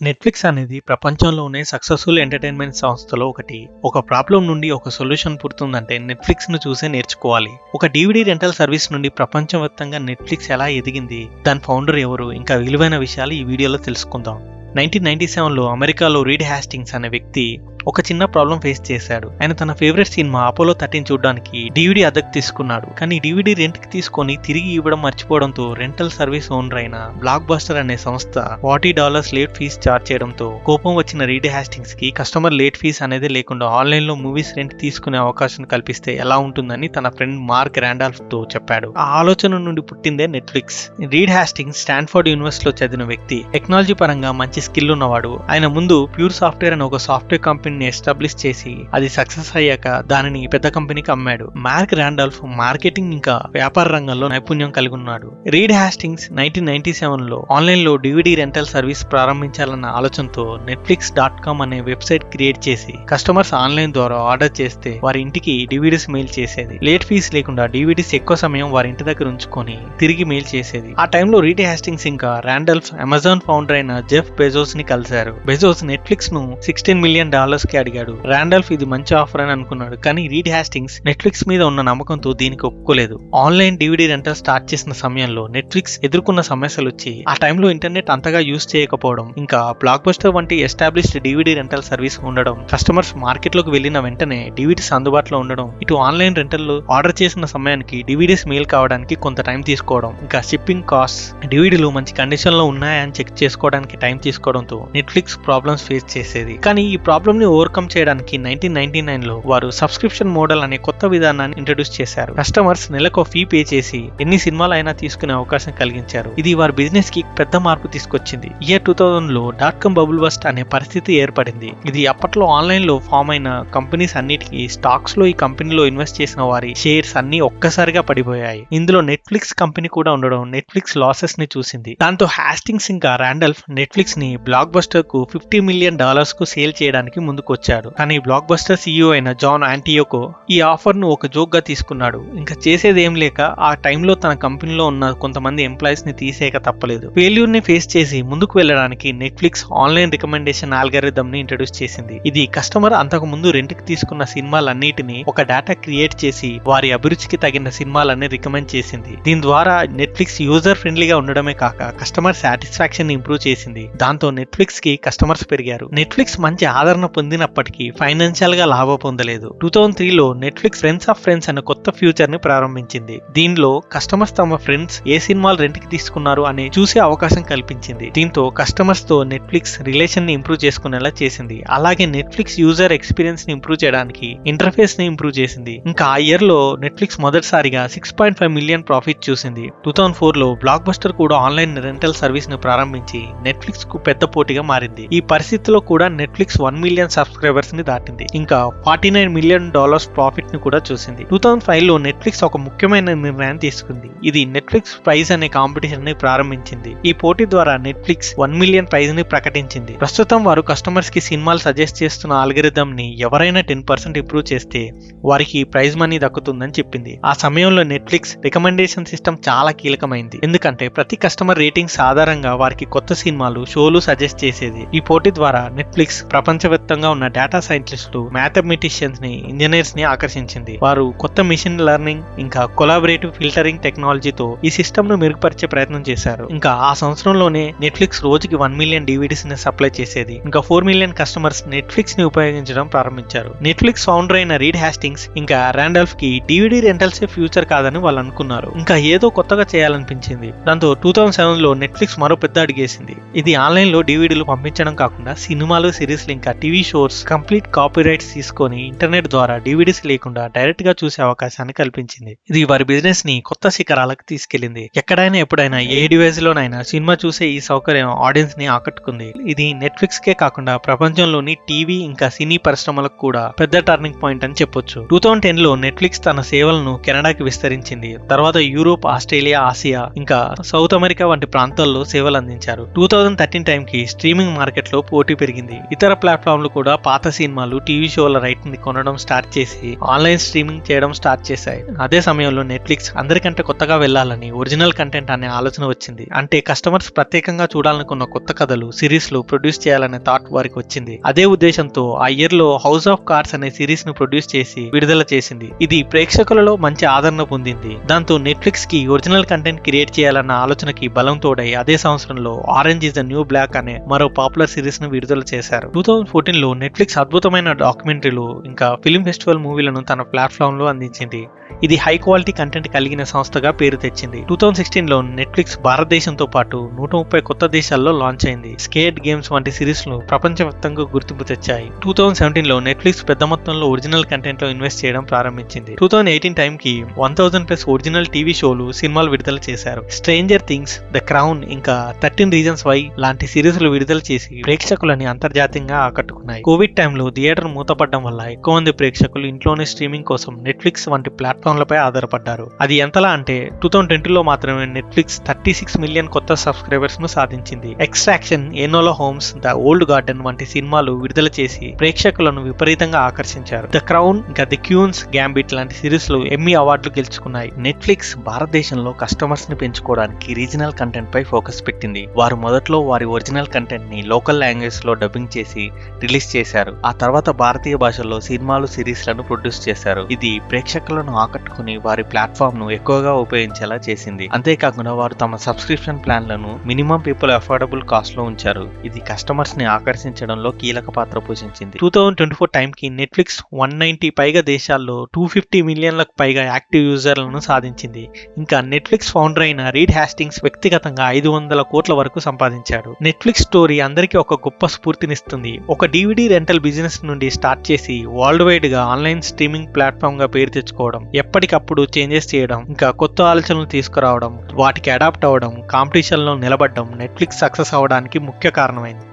Netflix అనేది ప్రపంచంలోనే successful entertainment సంస్థలో ఒకటి. ఒక ప్రాబ్లమ్ నుండి ఒక సొల్యూషన్ పుడుతుందంటే నెట్‌ఫ్లిక్స్‌ను చూసే నేర్చుకోవాలి. ఒక డీవీడీ రెంటల్ సర్వీస్ నుండి ప్రపంచవ్యాప్తంగా నెట్‌ఫ్లిక్స్ ఎలా ఎదిగింది, దాని ఫౌండర్ ఎవరు, ఇంకా విలువైన విషయాలు ఈ వీడియోలో తెలుసుకుందాం. 1997లో అమెరికాలో రీడ్ హ్యాస్టింగ్స్ అనే వ్యక్తి ఒక చిన్న ప్రాబ్లం ఫేస్ చేశాడు. ఆయన తన ఫేవరెట్ సినిమా అపోలో 13 చూడడానికి డీవీడీ అద్దెకు తీసుకున్నాడు. కానీ డీవీడీ రెంట్కి తీసుకొని తిరిగి ఇవ్వడం మర్చిపోవడంతో రెంటల్ సర్వీస్ ఓనర్ అయిన బ్లాక్ బస్టర్ అనే సంస్థ $40 లేట్ ఫీజు చార్జ్ చేయడంతో కోపం వచ్చిన రీడ్ హ్యాస్టింగ్స్ కి కస్టమర్ లేట్ ఫీజు అనేది లేకుండా ఆన్లైన్ లో మూవీస్ రెంట్ తీసుకునే అవకాశం కల్పిస్తే ఎలా ఉంటుందని తన ఫ్రెండ్ మార్క్ రాండాల్ఫ్ తో చెప్పాడు. ఆ ఆలోచన నుండి పుట్టిందే నెట్‌ఫ్లిక్స్. రీడ్ హ్యాస్టింగ్స్ స్టాన్ఫోర్డ్ యూనివర్సిటీలో చదివిన వ్యక్తి, టెక్నాలజీ పరంగా మంచి స్కిల్ ఉన్నవాడు. ఆయన ముందు ప్యూర్ సాఫ్ట్వేర్ అని ఒక సాఫ్ట్వేర్ కంపెనీని ఎస్టాబ్లిష్ చేసి అది సక్సెస్ అయ్యాక దానిని పెద్ద కంపెనీకి అమ్మాడు. మార్క్ రాండాల్ఫ్ మార్కెటింగ్ ఇంకా వ్యాపార రంగంలో నైపుణ్యం కలిగి ఉన్నాడు. రీడ్ హ్యాస్టింగ్స్ 1997లో ఆన్లైన్ లో డివిడి రెంటల్ సర్వీస్ ప్రారంభించాలన్న ఆలోచనతో netflix.com అనే వెబ్సైట్ క్రియేట్ చేసి కస్టమర్స్ ఆన్లైన్ ద్వారా ఆర్డర్ చేస్తే వారి ఇంటికి డివిడీస్ మెయిల్ చేసేది. లేట్ ఫీస్ లేకుండా డివిడీస్ ఎక్కువ సమయం వారి ఇంటి దగ్గర ఉంచుకొని తిరిగి మెయిల్ చేసేది. ఆ టైంలో రీడ్ హ్యాస్టింగ్స్ ఇంకా రాండాల్ఫ్ అమెజాన్ ఫౌండర్ అయిన జెఫ్ బెజోస్ ని కలిశారు. బెజోస్ నెట్‌ఫ్లిక్స్ ను $16 మిలియన్ కి అడిగాడు. రాండాల్ఫ్ ఇది మంచి ఆఫర్ అని అనుకున్నాడు. కానీ రీడ్ హ్యాస్టింగ్స్ నెట్‌ఫ్లిక్స్ మీద ఉన్న నమ్మకంతో దీనికి ఒప్పుకోలేదు. ఆన్లైన్ డివిడీ రెంటల్ స్టార్ట్ చేసిన సమయంలో నెట్‌ఫ్లిక్స్ ఎదుర్కొన్న సమస్యలు వచ్చి ఆ టైంలో ఇంటర్నెట్ అంతగా యూజ్ చేయకపోవడం, ఇంకా బ్లాక్ బస్టర్ వంటి ఎస్టాబ్లిష్డ్ డివిడీ రెంటల్ సర్వీస్ ఉండడం, కస్టమర్స్ మార్కెట్ లోకి వెళ్లిన వెంటనే డివిడీస్ అందుబాటులో ఉండడం, ఇటు ఆన్లైన్ రెంటల్ ఆర్డర్ చేసిన సమయానికి డివిడీస్ మెయిల్ కావడానికి కొంత టైం తీసుకోవడం, ఇంకా షిప్పింగ్ కాస్ట్, డివిడీలు మంచి కండిషన్ లో ఉన్నాయని చెక్ చేసుకోవడానికి టైం తీసుకోవడంతో నెట్‌ఫ్లిక్స్ ప్రాబ్లమ్స్ ఫేస్ చేసేది. కానీ ఈ ప్రాబ్లమ్ ని ఓవర్కమ్ చేయడానికి 1999లో వారు సబ్స్క్రిప్షన్ మోడల్ అనే కొత్త విధానాన్ని ఇంట్రడ్యూస్ చేశారు. కస్టమర్స్ నెలకు ఫీ పే చేసి ఎన్ని సినిమాలు అయినా తీసుకునే అవకాశం కలిగించారు. ఇది వారి బిజినెస్ కి పెద్ద మార్పు తీసుకొచ్చింది. ఇయర్ 2000లో .com బబుల్ బస్ట్ అనే పరిస్థితి ఏర్పడింది. ఇది అప్పట్లో ఆన్లైన్ లో ఫామ్ అయిన కంపెనీస్ అన్నిటికీ స్టాక్స్ లో ఈ కంపెనీలో ఇన్వెస్ట్ చేసిన వారి షేర్స్ అన్ని ఒక్కసారిగా పడిపోయాయి. ఇందులో నెట్‌ఫ్లిక్స్ కంపెనీ కూడా ఉండడం నెట్‌ఫ్లిక్స్ లాసెస్ ని చూసింది. దాంతో హ్యాస్టింగ్స్ ఇంకా రాండాల్ఫ్ నెట్‌ఫ్లిక్స్ ని బ్లాక్ బస్టర్ కు $50 మిలియన్ కు సేల్ చేయడానికి ముందుకు వచ్చాడు. కానీ బ్లాక్ బస్టర్ సీఈఓ అయిన జాన్ ఆంటియోకో ఈ ఆఫర్ ను ఒక జోక్ గా తీసుకున్నాడు. ఇంకా చేసేది ఏం లేక ఆ టైంలో తన కంపెనీలో ఉన్న కొంతమంది ఎంప్లాయీస్ ని తీసేయక తప్పలేదు. ఫెయిల్యూర్ ని ఫేస్ చేసి ముందుకు వెళ్ళడానికి నెట్‌ఫ్లిక్స్ ఆన్లైన్ రికమెండేషన్ ఆల్గారిథం ని ఇంట్రడ్యూస్ చేసింది. ఇది కస్టమర్ అంతకు ముందు రెంట్ కి తీసుకున్న సినిమాలన్నిటిని ఒక డేటా క్రియేట్ చేసి వారి అభిరుచికి తగిన సినిమాలని రికమెండ్ చేసింది. దీని ద్వారా నెట్‌ఫ్లిక్స్ యూజర్ ఫ్రెండ్లీగా ఉండడమే కాక కస్టమర్ సాటిస్ఫాక్షన్ ని ఇంప్రూవ్ చేసింది. దాంతో నెట్‌ఫ్లిక్స్ కి కస్టమర్స్ పెరిగారు. నెట్‌ఫ్లిక్స్ మంచి ఆదరణ పొందినప్పటికీ ఫైనాన్షియల్ గా లాభం పొందలేదు. 2003లో నెట్‌ఫ్లిక్స్ ఫ్రెండ్స్ ఆఫ్ ఫ్రెండ్స్ అనే కొత్త ఫ్యూచర్ ని ప్రారంభించింది. దీనిలో కస్టమర్స్ తమ ఫ్రెండ్స్ ఏ సినిమాలు రెంట్ కి తీసుకున్నారు అని చూసే అవకాశం కల్పించింది. దీంతో కస్టమర్స్ తో నెట్‌ఫ్లిక్స్ రిలేషన్ ని ఇంప్రూవ్ చేసుకునేలా చేసింది. అలాగే నెట్‌ఫ్లిక్స్ యూజర్ ఎక్స్పీరియన్స్ ని ఇంప్రూవ్ చేయడానికి ఇంటర్ఫేస్ ని ఇంప్రూవ్ చేసింది. ఇంకా ఆ ఇయర్ లో నెట్‌ఫ్లిక్స్ మొదటిసారిగా $6.5 మిలియన్ ప్రాఫిట్ చూసింది. 2004లో బ్లాక్ బస్టర్ కూడా ఆన్లైన్ రెంటల్ సర్వీస్ ను ప్రారంభించి నెట్‌ఫ్లిక్స్ కు పెద్ద పోటీగా మారింది. ఈ పరిస్థితిలో కూడా నెట్‌ఫ్లిక్స్ 1 మిలియన్ సబ్స్క్రైబర్స్ ని దాటింది. ఇంకా $49 మిలియన్ ప్రాఫిట్ ని కూడా చూసింది. 2005లో నెట్‌ఫ్లిక్స్ ఒక ముఖ్యమైన నిర్ణయాన్ని తీసుకుంది. ఇది నెట్‌ఫ్లిక్స్ ప్రైజ్ అనే కాంపిటీషన్ ని ప్రారంభించింది. ఈ పోటీ ద్వారా నెట్‌ఫ్లిక్స్ 1 మిలియన్ ప్రైజ్ ని ప్రకటించింది. ప్రస్తుతం వారు కస్టమర్స్ కి సినిమాలు సజెస్ట్ చేస్తున్న ఆల్గరిథం ని ఎవరైనా 10% ఇంప్రూవ్ చేస్తే వారికి ప్రైజ్ మనీ దక్కుతుందని చెప్పింది. ఆ సమయంలో నెట్‌ఫ్లిక్స్ రికమెండేషన్ సిస్టమ్ చాలా కీలకమైంది. ఎందుకంటే ప్రతి కస్టమర్ రేటింగ్స్ ఆధారంగా వారికి కొత్త సినిమాలు, షోలు సజెస్ట్ చేసేది. ఈ పోటీ ద్వారా నెట్‌ఫ్లిక్స్ ప్రపంచవ్యాప్తంగా ఉన్న డేటా సైంటిస్టులు, మ్యాథమెటిషియన్స్ ని, ఇంజనీర్స్ ని ఆకర్షించింది. వారు కొత్త మిషన్ లెర్నింగ్ ఇంకా కొలాబరేటివ్ ఫిల్టరింగ్ టెక్నాలజీతో ఈ సిస్టమ్ ను మెరుగుపరిచే ప్రయత్నం చేశారు. ఇంకా ఆ సంవత్సరంలోనే నెట్‌ఫ్లిక్స్ రోజుకి 1 మిలియన్ డివిడీస్ ని సప్లై చేసేది. ఇంకా 4 మిలియన్ కస్టమర్స్ నెట్‌ఫ్లిక్స్ ని ఉపయోగించడం ప్రారంభించారు. నెట్‌ఫ్లిక్స్ ఫౌండర్ అయిన రీడ్ హ్యాస్టింగ్స్ ఇంకా రాండాల్ఫ్ కి డివిడీ రెంటల్స్ ఫ్యూచర్ కాదని వాళ్ళు అనుకున్నారు. ఇంకా ఏదో కొత్తగా చేయాలనిపించింది. దాంతో 2007లో నెట్‌ఫ్లిక్స్ మరో పెద్ద అడిగేసింది. ఇది ఆన్లైన్ లో డివిడీలు పంపించడం కాకుండా సినిమాలు, సిరీస్లు ఇంకా టీవీ షోస్ కంప్లీట్ కాపీరైట్స్ తీసుకొని ఇంటర్నెట్ ద్వారా డివిడీస్ లేకుండా డైరెక్ట్ గా చూసే అవకాశాన్ని కల్పించింది. ఇది వారి బిజినెస్ ని కొత్త శిఖరాలకు తీసుకెళ్లింది. ఎక్కడైనా ఎప్పుడైనా ఏ డివైస్ లోనైనా సినిమా చూసే ఈ సౌకర్యం ఆడియన్స్ ని ఆకట్టుకుంది. ఇది నెట్‌ఫ్లిక్స్ కే కాకుండా ప్రపంచంలోని టీవీ ఇంకా సినీ పరిశ్రమలకు కూడా పెద్ద టర్నింగ్ పాయింట్ అని చెప్పొచ్చు. 2010లో నెట్‌ఫ్లిక్స్ తన సేవలను కెనడాకి విస్తరించింది. తర్వాత యూరోప్, ఆస్ట్రేలియా, ఆసియా ఇంకా సౌత్ అమెరికా వంటి ప్రాంతాల్లో సేవలు అందించారు. 2013 టైంకి స్ట్రీమింగ్ మార్కెట్ లో పోటీ పెరిగింది. ఇతర ప్లాట్ఫామ్లు కూడా పాత సినిమాలు, టీవీ షోల రైట్ ని కొనడం స్టార్ట్ చేసి ఆన్లైన్ స్ట్రీమింగ్ చేయడం స్టార్ట్ చేశాయి. అదే సమయంలో నెట్ఫ్లిక్స్ అందరికంటే కొత్తగా వెళ్లాలని ఒరిజినల్ కంటెంట్ అనే ఆలోచన వచ్చింది. అంటే కస్టమర్స్ ప్రత్యేకంగా చూడాలనుకున్న కొత్త కథలు, సిరీస్లు ప్రొడ్యూస్ చేయాలనే థాట్ వారికి వచ్చింది. అదే ఉద్దేశంతో ఆ ఇయర్ లో హౌస్ ఆఫ్ కార్డ్స్ అనే సిరీస్ ను ప్రొడ్యూస్ చేసి విడుదల చేసింది. ఇది ప్రేక్షకులలో మంచి ఆదరణ పొందింది. దాంతో నెట్ఫ్లిక్స్ కి ఒరిజినల్ కంటెంట్ క్రియేట్ చేయాలన్న ఆలోచనకి బలం తోడై అదే సంవత్సరంలో orange is the new black అనే మరో పాపులర్ సిరీస్ ను విడుదల చేశారు. 2014 లో నెట్ఫ్లిక్స్ అద్భుతమైన డాక్యుమెంటరీలు ఇంకా ఫిల్మ్ ఫెస్టివల్ మూవీలను తన ప్లాట్ఫామ్ లో అందించింది. ఇది హై క్వాలిటీ కంటెంట్ కలిగిన సంస్థగా పేరు తెచ్చింది. 2016 లో నెట్ఫ్లిక్స్ భారతదేశంతో పాటు 130 కొత్త దేశాల్లో లాంచ్ అయింది. స్కేట్ గేమ్స్ వంటి సిరీస్ లు ప్రపంచవ్యాప్తంగా గుర్తింపు తెచ్చాయి. 2017 లో నెట్ఫ్లిక్స్ పెద్ద మొత్తంలో ఒరిజినల్ కంటెంట్ లో ఇన్వెస్ట్ చేయడం ప్రారంభించింది. 2018 టైం కి 1000+ ఒరిజినల్ టీవీ షోలు, సినిమాలు విడుదల చేశారు. స్ట్రేంజర్ థింగ్స్, ద క్రౌన్ ఇంకా 13 రీజన్స్ వై లాంటి సిరీస్లు విడుదల చేసి ప్రేక్షకులని అంతర్జాతీయంగా ఆకట్టుకున్నాయి. కోవిడ్ టైంలో థియేటర్ మూతపడడం వల్ల ఎక్కువ మంది ప్రేక్షకులు ఇంట్లోనే స్ట్రీమింగ్ కోసం నెట్ఫ్లిక్స్ వంటి ప్లాట్ఫామ్లపై ఆధారపడ్డారు. అది ఎంతలా అంటే 2020 లో మాత్రమే నెట్ఫ్లిక్స్ 36 మిలియన్ కొత్త సబ్స్క్రైబర్స్ ను సాధించింది. Extraction, Enola Holmes, the old garden వంటి సినిమాలు విడుదల చేసి ప్రేక్షకులను విపరీతంగా ఆకర్షించారు. ద క్రౌన్ ఇంకా ది క్యూన్స్ గ్యాంబిట్ లాంటి సిరీస్ లు ఎమ్మీ అవార్డులు గెలుచుకున్నాయి. నెట్ఫ్లిక్స్ భారతదేశంలో కస్టమర్స్ ని పెంచుకోవడానికి రీజనల్ కంటెంట్ పై ఫోకస్ పెట్టింది. వారు మొదట్లో వారి ఒరిజినల్ కంటెంట్ ని లోకల్ లాంగ్వేజ్ లో డబ్బింగ్ చేసి రిలీజ్ చేశారు. ఆ తర్వాత భారతీయ భాషల్లో సినిమాలు, సిరీస్ లను ప్రొడ్యూస్ చేశారు. ఇది ప్రేక్షకులను ఆకట్టుకుని వారి ప్లాట్ఫామ్ ను ఎక్కువగా ఉపయోగించేలా చేసింది. అంతేకాకుండా వారు తమ సబ్స్క్రిప్షన్ ప్లాన్లను మినిమం పీపుల్ అఫోర్డబుల్ కాస్ట్ లో ఉంచారు. ఇది కస్టమర్స్ ని ఆకర్షించడంలో కీలక పాత్ర పోషించింది. 2024 టైం కి నెట్ఫ్లిక్స్ 190 పైగా దేశాల్లో 250 మిలియన్లకు పైగా యాక్టివ్ యూజర్లను సాధించింది. ఇంకా నెట్ఫ్లిక్స్ ఫౌండర్ అయిన రీడ్ హ్యాస్టింగ్స్ వ్యక్తిగతంగా 500 కోట్ల వరకు సంపాదించాడు. నెట్ఫ్లిక్స్ స్టోరీ అందరికీ ఒక గొప్ప స్ఫూర్తినిస్తుంది. ఒక DVD రెంటల్ బిజినెస్ నుండి స్టార్ట్ చేసి వరల్డ్ వైడ్ గా ఆన్లైన్ స్ట్రీమింగ్ ప్లాట్ఫామ్ గా పేరు తెచ్చుకోవడం, ఎప్పటికప్పుడు చేంజెస్ చేయడం, ఇంకా కొత్త ఆలోచనలు తీసుకురావడం, వాటికి అడాప్ట్ అవ్వడం, కాంపిటీషన్ లో నిలబడడం నెట్ఫ్లిక్స్ సక్సెస్ అవ్వడానికి ముఖ్య కారణమైంది.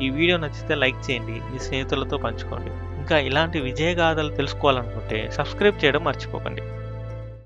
ఈ వీడియో నచ్చితే లైక్ చేయండి, మీ స్నేహితులతో పంచుకోండి. ఇంకా ఇలాంటి విజయగాథలు తెలుసుకోవాలనుకుంటే సబ్స్క్రైబ్ చేయడం మర్చిపోకండి.